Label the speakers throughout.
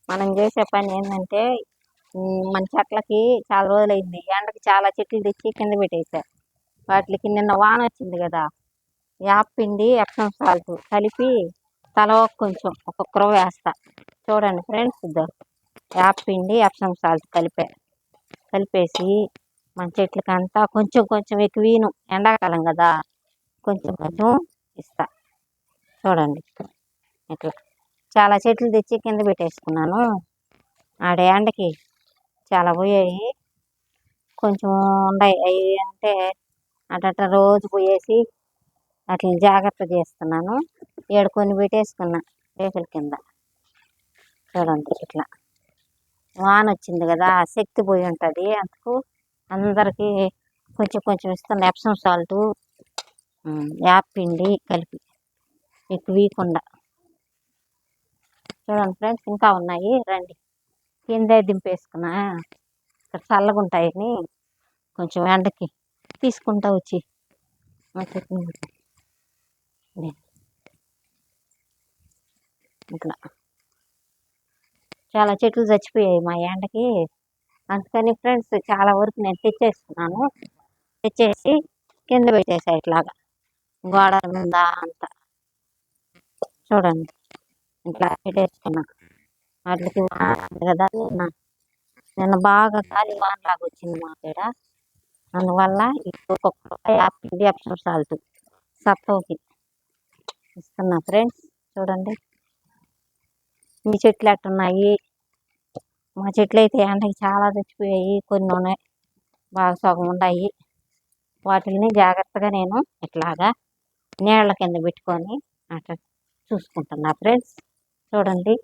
Speaker 1: మనం చేసే పని ఏంటంటే మన చెట్లకి చాలా రోజులైంది ఎండకి చాలా చెట్లు తెచ్చి కింద పెట్టేశారు. వాటికి నిన్న వాన వచ్చింది కదా, యాప్ పిండి ఎప్సమ్ సాల్ట్ కలిపి తల కొంచెం ఒక్కొక్కరు వేస్తా. చూడండి ఫ్రెండ్స్, యాప్ పిండి ఎప్సమ్ సాల్ట్ కలిపేసి మన చెట్లకంతా కొంచెం కొంచెం ఎక్కువను, ఎండాకాలం కదా కొంచెం కొంచెం ఇస్తా. చూడండి ఇట్లా చాలా చెట్లు తెచ్చి కింద పెట్టేసుకున్నాను. ఆడ ఎండకి చాలా పోయాయి, కొంచెం ఉన్నాయి. అవి అంటే అట్ట రోజు పోయేసి అట్లా జాగ్రత్త చేస్తున్నాను. ఏడు కొన్ని పెట్టేసుకున్నా రేకుల కింద. చూడండి ఇట్లా వాన వచ్చింది కదా, శక్తి పోయి ఉంటుంది. అందుకు అందరికీ కొంచెం కొంచెం ఇస్తున్నా. ఎప్సమ్ సాల్ట్ యాప్ పిండి కలిపి ఎక్కువ వీయకుండా. చూడండి ఫ్రెండ్స్, ఇంకా ఉన్నాయి, రండి. కిందే దింపేసుకున్నా, ఇక్కడ చల్లగా ఉంటాయని కొంచెం ఎండకి తీసుకుంటా వచ్చి ఇట్లా చాలా చెట్లు చచ్చిపోయాయి మా ఎండకి. అందుకని ఫ్రెండ్స్ చాలా వరకు నేను తెచ్చేస్తున్నాను. తెచ్చేసి కింద పెట్టేసా ఇట్లాగా గోడ మీద అంతా. చూడండి ఇట్లా పెట్టేసుకున్నా. వాటికి కదా నిన్న బాగా గాలి వానలాగా వచ్చింది మా ఇక్కడ. అందువల్ల ఒక్కొక్క యాప్ ఎప్సమ్ సాల్ట్ సత్తోకి ఇస్తున్నా ఫ్రెండ్స్. చూడండి మీ చెట్లు ఎట్టున్నాయి? మా చెట్లు అయితే ఎండకి చాలా చచ్చిపోయాయి, కొన్ని ఉన్నాయి, బాగా సగం ఉన్నాయి. వాటిని జాగ్రత్తగా నేను ఇట్లాగా నీళ్ళ కింద పెట్టుకొని అట్లా చూసుకుంటున్నా ఫ్రెండ్స్. చూడండి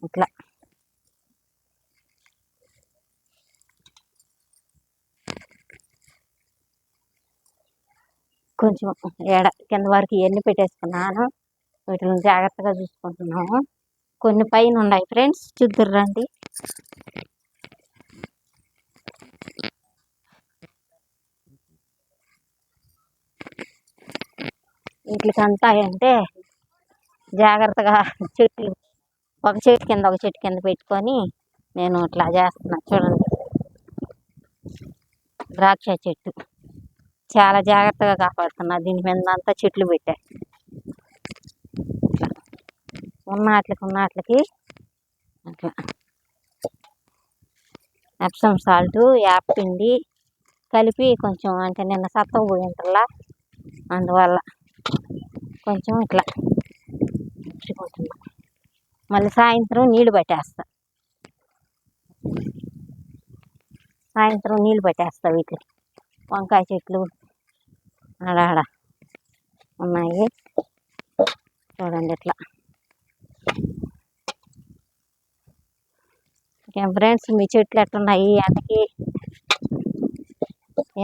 Speaker 1: ఇట్లా కొంచెం ఎడ కింద వరకు ఎన్ని పెట్టేసుకున్నాను. వీటిని జాగ్రత్తగా చూసుకుంటున్నాము. కొన్ని పైన ఉన్నాయి ఫ్రెండ్స్, చూద్దరు రండి. వీటికంతా అంటే జాగ్రత్తగా చెట్లు ఒక చెట్టు కింద ఒక చెట్టు కింద పెట్టుకొని నేను ఇట్లా చేస్తున్నా. చూడండి ద్రాక్ష చెట్టు చాలా జాగ్రత్తగా కాపాడుతున్నా. దీని మీద అంతా చెట్లు పెట్టా. ఉన్నట్లకి అట్లా ఎప్సమ్ సాల్ట్ యాప్ పిండి కలిపి కొంచెం అంటే నిన్న సత్తవ పోయింటల్లా, అందువల్ల కొంచెం ఇట్లా మళ్ళీ సాయంత్రం నీళ్ళు పట్టేస్తా. వీటికి వంకాయ చెట్లు ఆడ ఉన్నాయి. చూడండి ఇట్లా. ఇంకేం ఫ్రెండ్స్, మీ చెట్లు ఎట్టున్నాయి?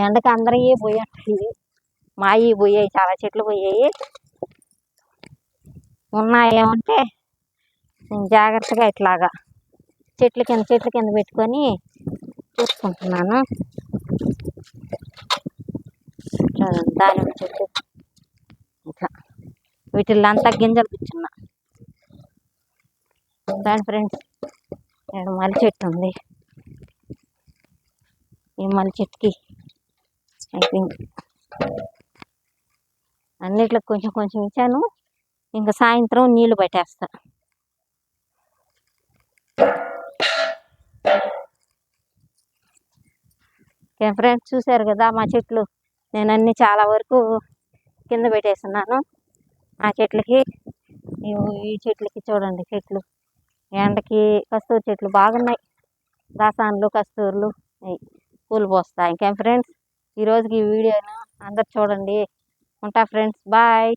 Speaker 1: ఎండకి అందరివి పోయాయి, మాయి పోయాయి, చాలా చెట్లు పోయాయి. ఉన్నాయేమంటే నేను జాగ్రత్తగా ఇట్లాగా చెట్ల కింద పెట్టుకొని చూసుకుంటున్నాను. దానిమ్మ చెట్టు ఇట్లా వీటిల్లో అంతా గింజలు కూర్చున్నా. దాని ఫ్రెండ్స్ మల్లి చెట్టు ఉంది. ఈ మల్లి చెట్టుకి అన్నిట్లో కొంచెం కొంచెం ఇచ్చాను. ఇంకా సాయంత్రం నీళ్లు పట్టేస్తా. ఫ్రెండ్స్ చూశారు కదా మా చెట్లు, నేను అన్ని చాలా వరకు కింద పెట్టేస్తున్నాను. ఆ చెట్లకి ఈ చెట్లకి చూడండి, చెట్లు ఎండకి కస్తూరి చెట్లు బాగున్నాయి. దాసాన్లు కస్తూర్లు పూలు పోస్తాయి. ఇంకేం ఫ్రెండ్స్, ఈరోజుకి ఈ వీడియోను అందరు చూడండి. ఉంటా ఫ్రెండ్స్, బాయ్.